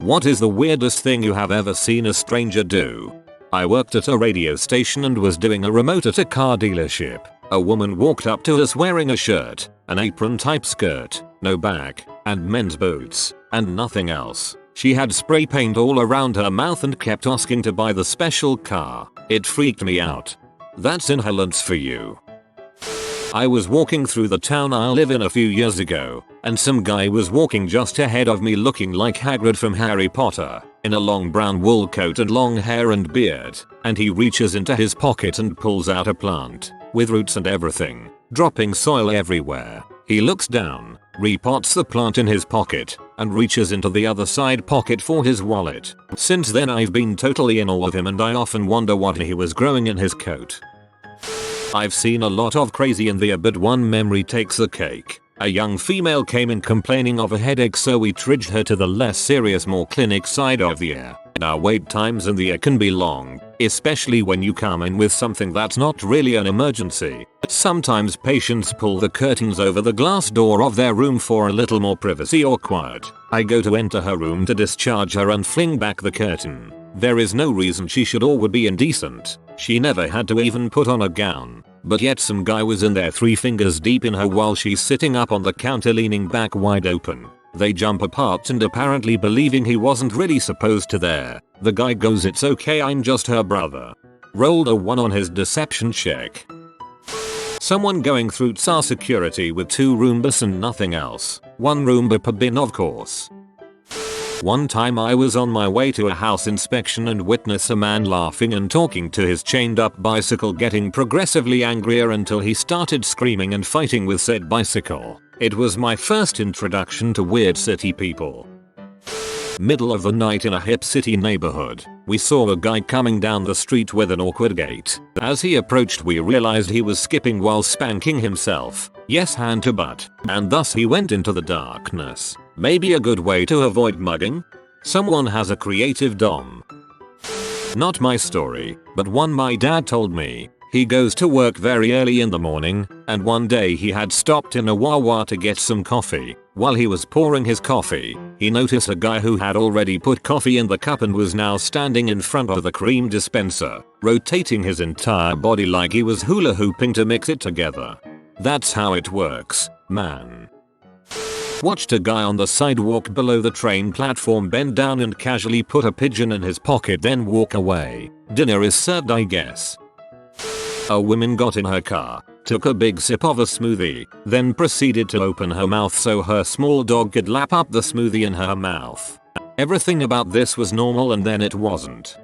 What is the weirdest thing you have ever seen a stranger do? I worked at a radio station and was doing a remote at a car dealership. A woman walked up to us wearing a shirt, an apron type skirt, no bag, and men's boots, and nothing else. She had spray paint all around her mouth and kept asking to buy the special car. It freaked me out. That's inhalants for you. I was walking through the town I live in a few years ago, and some guy was walking just ahead of me looking like Hagrid from Harry Potter, in a long brown wool coat and long hair and beard, and he reaches into his pocket and pulls out a plant, with roots and everything, dropping soil everywhere. He looks down, repots the plant in his pocket, and reaches into the other side pocket for his wallet. Since then I've been totally in awe of him and I often wonder what he was growing in his coat. I've seen a lot of crazy in the air, but one memory takes the cake. A young female came in complaining of a headache, so we trudged her to the less serious, more clinic side of the air. Now wait times in the air can be long, especially when you come in with something that's not really an emergency. Sometimes patients pull the curtains over the glass door of their room for a little more privacy or quiet. I go to enter her room to discharge her and fling back the curtain. There is no reason she should or would be indecent. She never had to even put on a gown. But yet some guy was in there 3 fingers deep in her while she's sitting up on the counter leaning back wide open. They jump apart and apparently believing he wasn't really supposed to there. The guy goes, "It's okay, I'm just her brother." Rolled a 1 on his deception check. Someone going through TSA security with 2 Roombas and nothing else. 1 Roomba per bin, of course. One time I was on my way to a house inspection and witnessed a man laughing and talking to his chained up bicycle, getting progressively angrier until he started screaming and fighting with said bicycle. It was my first introduction to weird city people. Middle of the night in a hip city neighborhood, we saw a guy coming down the street with an awkward gait. As he approached we realized he was skipping while spanking himself. Yes, hand to butt. And thus he went into the darkness. Maybe a good way to avoid mugging? Someone has a creative dom. Not my story, but one my dad told me. He goes to work very early in the morning, and one day he had stopped in a Wawa to get some coffee. While he was pouring his coffee, he noticed a guy who had already put coffee in the cup and was now standing in front of the cream dispenser, rotating his entire body like he was hula hooping to mix it together. That's how it works, man. Watched a guy on the sidewalk below the train platform bend down and casually put a pigeon in his pocket, then walk away. Dinner is served, I guess. A woman got in her car, took a big sip of a smoothie, then proceeded to open her mouth so her small dog could lap up the smoothie in her mouth. Everything about this was normal, and then it wasn't.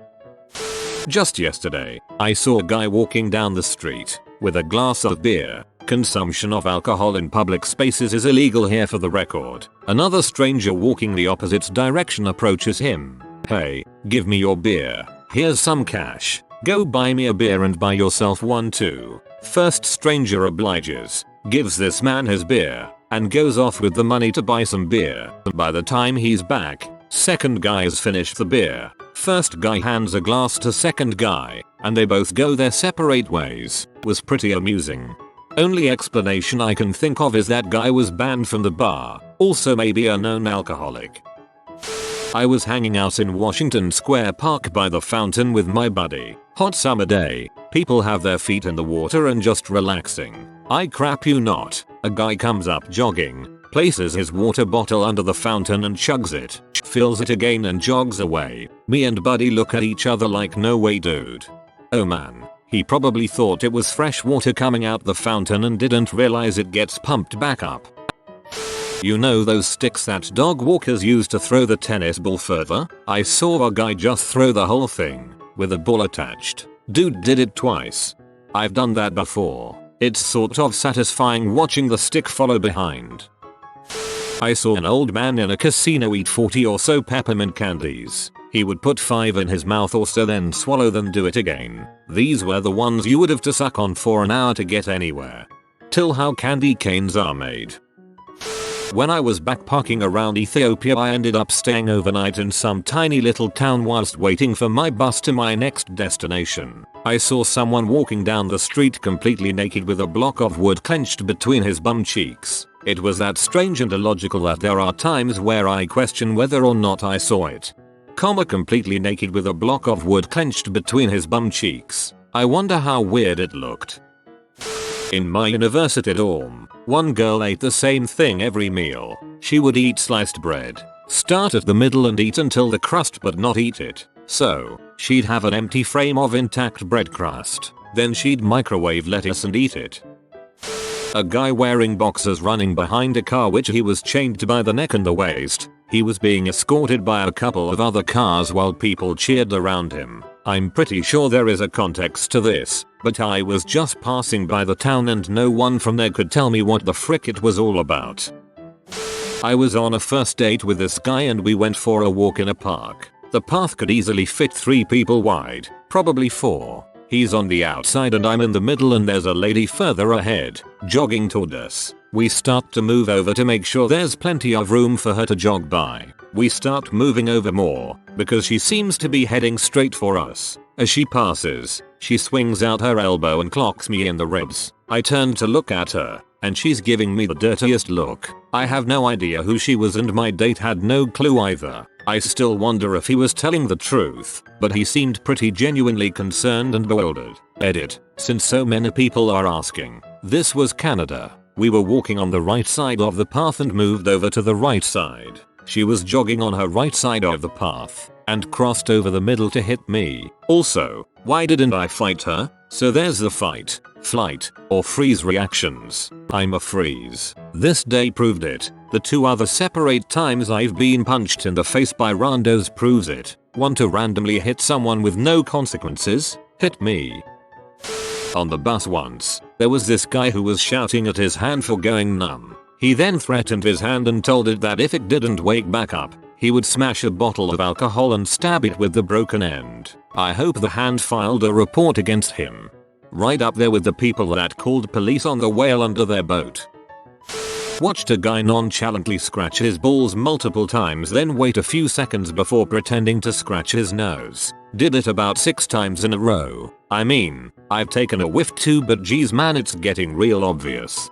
Just yesterday, I saw a guy walking down the street with a glass of beer. Consumption of alcohol in public spaces is illegal here, for the record. Another stranger walking the opposite direction approaches him. "Hey, give me your beer. Here's some cash. Go buy me a beer and buy yourself one too." First stranger obliges, gives this man his beer, and goes off with the money to buy some beer. By the time he's back, second guy has finished the beer. First guy hands a glass to second guy, and they both go their separate ways. Was pretty amusing. Only explanation I can think of is that guy was banned from the bar, also maybe a known alcoholic. I was hanging out in Washington Square Park by the fountain with my buddy. Hot summer day, people have their feet in the water and just relaxing. I crap you not, a guy comes up jogging, places his water bottle under the fountain and chugs it, fills it again and jogs away. Me and buddy look at each other like, no way dude. Oh man. He probably thought it was fresh water coming out the fountain and didn't realize it gets pumped back up. You know those sticks that dog walkers use to throw the tennis ball further? I saw a guy just throw the whole thing, with a ball attached. Dude did it twice. I've done that before. It's sort of satisfying watching the stick follow behind. I saw an old man in a casino eat 40 or so peppermint candies. He would put 5 in his mouth or so, then swallow them, do it again. These were the ones you would have to suck on for an hour to get anywhere. Till how candy canes are made. When I was backpacking around Ethiopia, I ended up staying overnight in some tiny little town whilst waiting for my bus to my next destination. I saw someone walking down the street completely naked with a block of wood clenched between his bum cheeks. It was that strange and illogical that there are times where I question whether or not I saw it. Completely naked with a block of wood clenched between his bum cheeks. I wonder how weird it looked. In my university dorm, one girl ate the same thing every meal. She would eat sliced bread, start at the middle and eat until the crust but not eat it. So, she'd have an empty frame of intact bread crust. Then she'd microwave lettuce and eat it. A guy wearing boxers running behind a car which he was chained to by the neck and the waist. He was being escorted by a couple of other cars while people cheered around him. I'm pretty sure there is a context to this, but I was just passing by the town and no one from there could tell me what the frick it was all about. I was on a first date with this guy and we went for a walk in a park. The path could easily fit 3 people wide, probably 4. He's on the outside and I'm in the middle and there's a lady further ahead, jogging toward us. We start to move over to make sure there's plenty of room for her to jog by. We start moving over more, because she seems to be heading straight for us. As she passes, she swings out her elbow and clocks me in the ribs. I turn to look at her, and she's giving me the dirtiest look. I have no idea who she was and my date had no clue either. I still wonder if he was telling the truth, but he seemed pretty genuinely concerned and bewildered. Edit. Since so many people are asking, this was Canada. We were walking on the right side of the path and moved over to the right side. She was jogging on her right side of the path and crossed over the middle to hit me. Also, why didn't I fight her? So there's the fight, flight, or freeze reactions. I'm a freeze. This day proved it. The 2 other separate times I've been punched in the face by randos proves it. Want to randomly hit someone with no consequences? Hit me. On the bus once, there was this guy who was shouting at his hand for going numb. He then threatened his hand and told it that if it didn't wake back up, he would smash a bottle of alcohol and stab it with the broken end. I hope the hand filed a report against him. Right up there with the people that called police on the whale under their boat. Watched a guy nonchalantly scratch his balls multiple times then wait a few seconds before pretending to scratch his nose. Did it about 6 times in a row. I mean, I've taken a whiff too but geez man it's getting real obvious.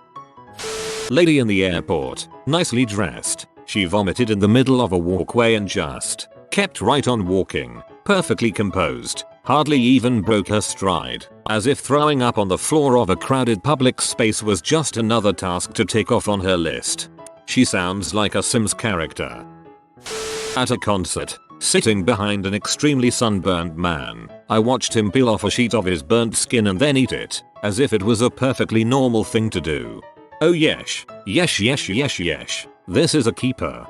Lady in the airport, nicely dressed. She vomited in the middle of a walkway and just kept right on walking, perfectly composed, hardly even broke her stride, as if throwing up on the floor of a crowded public space was just another task to tick off on her list. She sounds like a Sims character. At a concert, sitting behind an extremely sunburned man, I watched him peel off a sheet of his burnt skin and then eat it, as if it was a perfectly normal thing to do. Oh yes, yes. This is a keeper.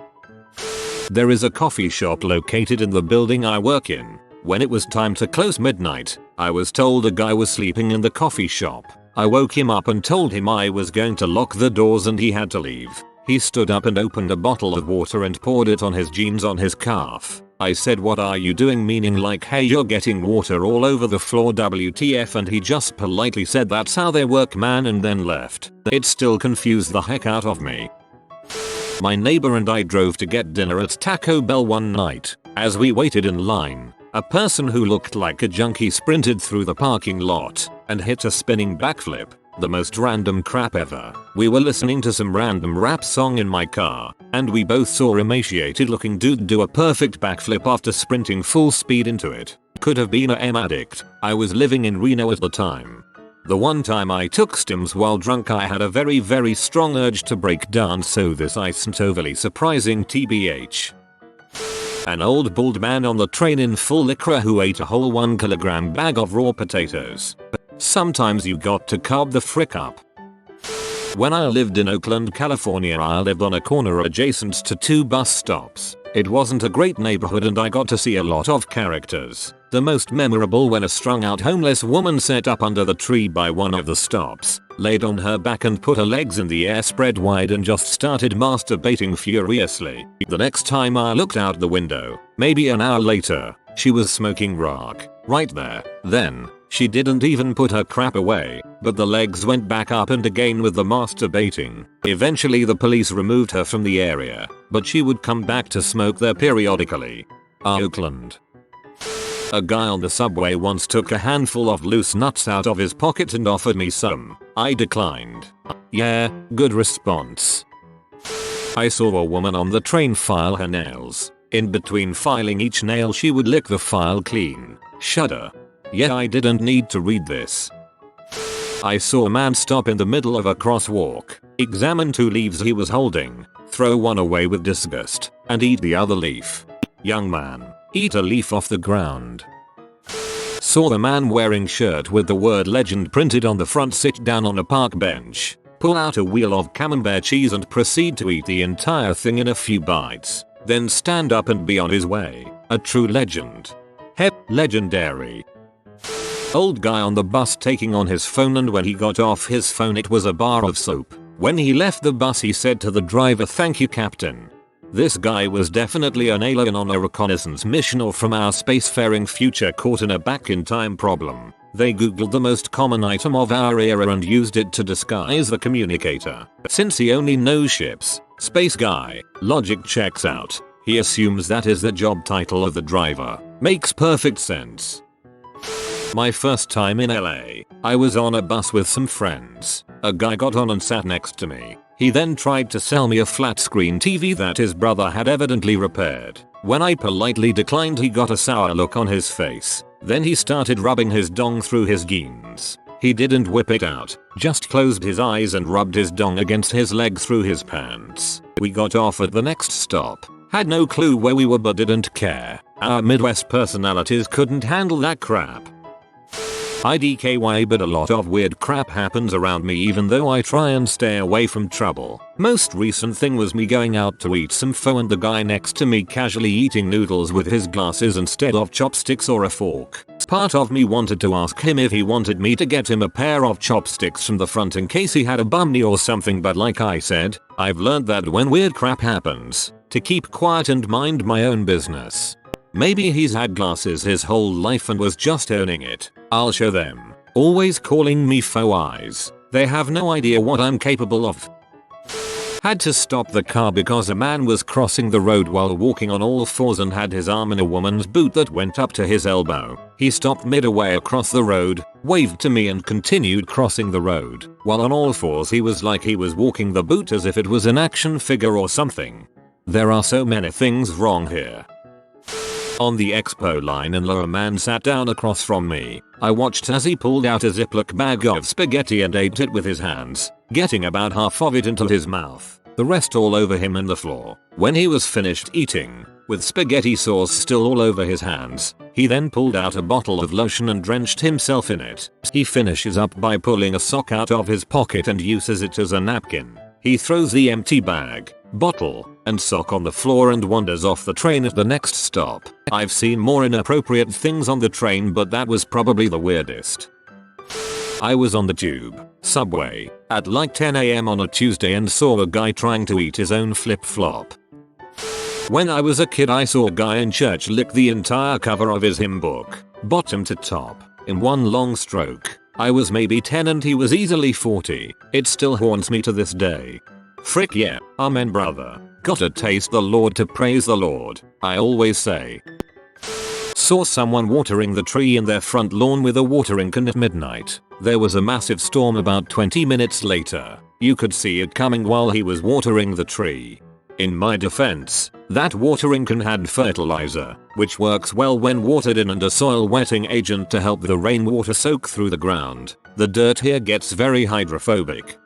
There is a coffee shop located in the building I work in. When it was time to close midnight, I was told a guy was sleeping in the coffee shop. I woke him up and told him I was going to lock the doors and he had to leave. He stood up and opened a bottle of water and poured it on his jeans on his calf. I said what are you doing meaning like hey you're getting water all over the floor WTF and he just politely said that's how they work man and then left. It still confused the heck out of me. My neighbor and I drove to get dinner at Taco Bell one night. As we waited in line, a person who looked like a junkie sprinted through the parking lot and hit a spinning backflip. The most random crap ever. We were listening to some random rap song in my car, and we both saw emaciated looking dude do a perfect backflip after sprinting full speed into it. Could have been a M addict. I was living in Reno at the time. The one time I took stims while drunk I had a very strong urge to break down so this isn't overly surprising TBH. An old bald man on the train in full lycra who ate a whole 1 kilogram bag of raw potatoes. Sometimes you got to carb the frick up. When I lived in Oakland, California I lived on a corner adjacent to 2 bus stops. It wasn't a great neighborhood and I got to see a lot of characters. The most memorable when a strung out homeless woman sat up under the tree by one of the stops, laid on her back and put her legs in the air spread wide and just started masturbating furiously. The next time I looked out the window, maybe an hour later, she was smoking rock, right there, then. She didn't even put her crap away, but the legs went back up and again with the masturbating. Eventually the police removed her from the area, but she would come back to smoke there periodically. Oakland. A guy on the subway once took a handful of loose nuts out of his pocket and offered me some. I declined. Yeah, good response. I saw a woman on the train file her nails. In between filing each nail she would lick the file clean. Shudder. Yeah, I didn't need to read this. I saw a man stop in the middle of a crosswalk, examine 2 leaves he was holding, throw one away with disgust, and eat the other leaf. Young man, eat a leaf off the ground. Saw the man wearing shirt with the word legend printed on the front sit down on a park bench, pull out a wheel of camembert cheese and proceed to eat the entire thing in a few bites, then stand up and be on his way. A true legend. Hep, legendary. Old guy on the bus taking on his phone, and when he got off his phone it was a bar of soap. When he left the bus he said to the driver, "Thank you, Captain." This guy was definitely an alien on a reconnaissance mission or from our spacefaring future caught in a back-in-time problem. They googled the most common item of our era and used it to disguise the communicator. Since he only knows ships, space guy, logic checks out. He assumes that is the job title of the driver. Makes perfect sense. My first time in LA, I was on a bus with some friends. A guy got on and sat next to me. He then tried to sell me a flat screen TV that his brother had evidently repaired. When I politely declined he got a sour look on his face. Then he started rubbing his dong through his jeans. He didn't whip it out, just closed his eyes and rubbed his dong against his leg through his pants. We got off at the next stop. Had no clue where we were but didn't care. Our Midwest personalities couldn't handle that crap. IDKY, but a lot of weird crap happens around me even though I try and stay away from trouble. Most recent thing was me going out to eat some pho and the guy next to me casually eating noodles with his glasses instead of chopsticks or a fork. Part of me wanted to ask him if he wanted me to get him a pair of chopsticks from the front in case he had a bum knee or something, but like I said, I've learned that when weird crap happens, to keep quiet and mind my own business. Maybe he's had glasses his whole life and was just owning it. I'll show them. Always calling me faux eyes. They have no idea what I'm capable of. Had to stop the car because a man was crossing the road while walking on all fours and had his arm in a woman's boot that went up to his elbow. He stopped midway across the road, waved to me and continued crossing the road. While on all fours he was like he was walking the boot as if it was an action figure or something. There are so many things wrong here. On the expo line in LA, a man sat down across from me. I watched as he pulled out a Ziploc bag of spaghetti and ate it with his hands, getting about half of it into his mouth, the rest all over him and the floor. When he was finished eating, with spaghetti sauce still all over his hands, he then pulled out a bottle of lotion and drenched himself in it. He finishes up by pulling a sock out of his pocket and uses it as a napkin. He throws the empty bag, bottle, and sock on the floor and wanders off the train at the next stop. I've seen more inappropriate things on the train, but that was probably the weirdest. I was on the tube, subway, at like 10 AM on a Tuesday and saw a guy trying to eat his own flip-flop. When I was a kid I saw a guy in church lick the entire cover of his hymn book, bottom to top, in one long stroke. I was maybe 10 and he was easily 40. It still haunts me to this day. Frick yeah, amen brother. Gotta taste the Lord to praise the Lord, I always say. Saw someone watering the tree in their front lawn with a watering can at midnight. There was a massive storm about 20 minutes later. You could see it coming while he was watering the tree. In my defense, that watering can had fertilizer, which works well when watered in, and a soil wetting agent to help the rainwater soak through the ground. The dirt here gets very hydrophobic.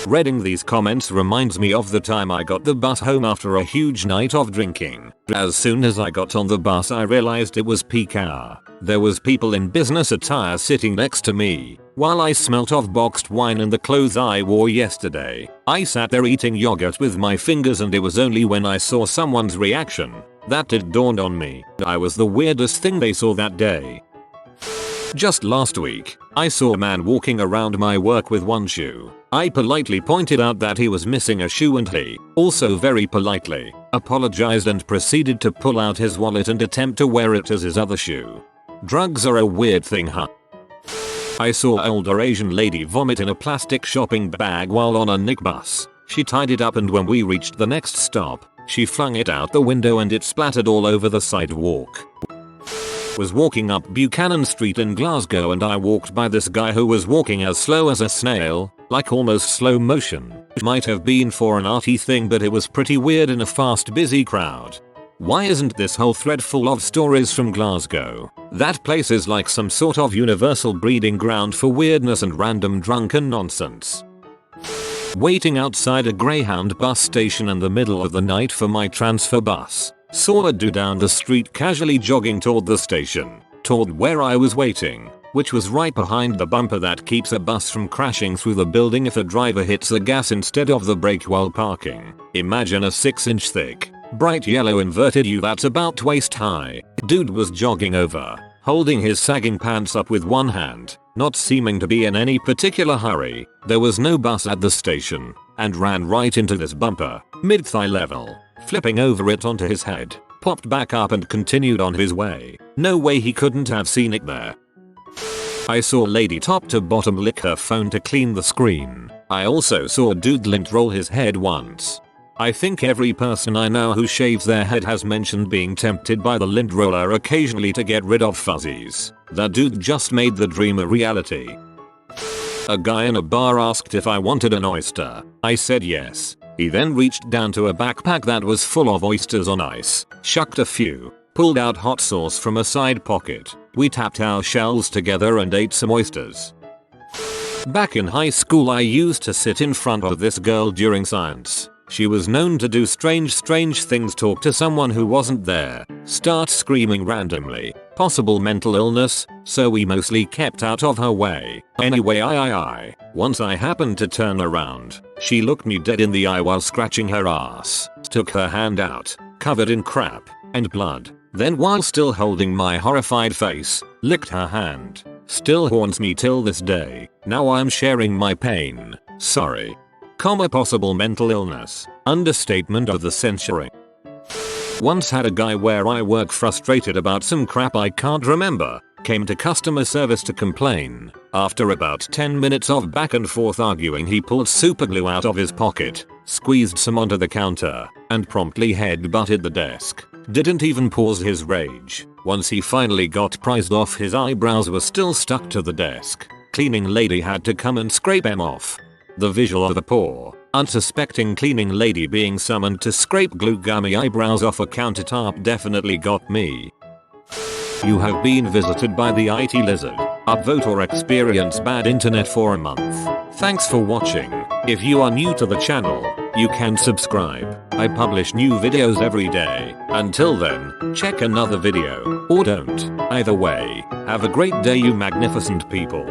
Reading these comments reminds me of the time I got the bus home after a huge night of drinking. As soon as I got on the bus I realized it was peak hour. There was people in business attire sitting next to me, while I smelt of boxed wine and the clothes I wore yesterday. I sat there eating yogurt with my fingers, and it was only when I saw someone's reaction that it dawned on me I was the weirdest thing they saw that day. Just last week, I saw a man walking around my work with one shoe. I politely pointed out that he was missing a shoe and he, also very politely, apologized and proceeded to pull out his wallet and attempt to wear it as his other shoe. Drugs are a weird thing, huh? I saw an older Asian lady vomit in a plastic shopping bag while on a Nick bus. She tied it up and when we reached the next stop, she flung it out the window and it splattered all over the sidewalk. Was walking up Buchanan Street in Glasgow and I walked by this guy who was walking as slow as a snail, like almost slow motion. Might have been for an arty thing, but it was pretty weird in a fast busy crowd. Why isn't this whole thread full of stories from Glasgow? That place is like some sort of universal breeding ground for weirdness and random drunken nonsense. Waiting outside a Greyhound bus station in the middle of the night for my transfer bus. Saw a dude down the street casually jogging toward the station, toward where I was waiting, which was right behind the bumper that keeps a bus from crashing through the building if a driver hits the gas instead of the brake while parking. Imagine a 6-inch thick, bright yellow inverted U that's about waist high. Dude was jogging over, holding his sagging pants up with one hand, not seeming to be in any particular hurry. There was no bus at the station, and ran right into this bumper, mid-thigh level, flipping over it onto his head, popped back up and continued on his way. No way he couldn't have seen it there. I saw a lady top to bottom lick her phone to clean the screen. I also saw a dude lint roll his head once. I think every person I know who shaves their head has mentioned being tempted by the lint roller occasionally to get rid of fuzzies. That dude just made the dream a reality. A guy in a bar asked if I wanted an oyster. I said yes. He then reached down to a backpack that was full of oysters on ice, shucked a few, pulled out hot sauce from a side pocket. We tapped our shells together and ate some oysters. Back in high school I used to sit in front of this girl during science. She was known to do strange things, talk to someone who wasn't there, start screaming randomly, possible mental illness, so we mostly kept out of her way. Anyway once I happened to turn around, she looked me dead in the eye while scratching her ass, took her hand out, covered in crap and blood, then while still holding my horrified face, licked her hand. Still haunts me till this day. Now I'm sharing my pain. Sorry. Possible mental illness. Understatement of the century. Once had a guy where I work frustrated about some crap I can't remember. Came to customer service to complain. After about 10 minutes of back and forth arguing, he pulled super glue out of his pocket, squeezed some onto the counter, and promptly head-butted the desk. Didn't even pause his rage. Once he finally got prized off, his eyebrows were still stuck to the desk. Cleaning lady had to come and scrape them off. The visual of the poor, unsuspecting cleaning lady being summoned to scrape glue gummy eyebrows off a countertop definitely got me. You have been visited by the IT lizard. Upvote or experience bad internet for a month. Thanks for watching. If you are new to the channel, you can subscribe. I publish new videos every day. Until then, check another video, or don't. Either way, have a great day you magnificent people.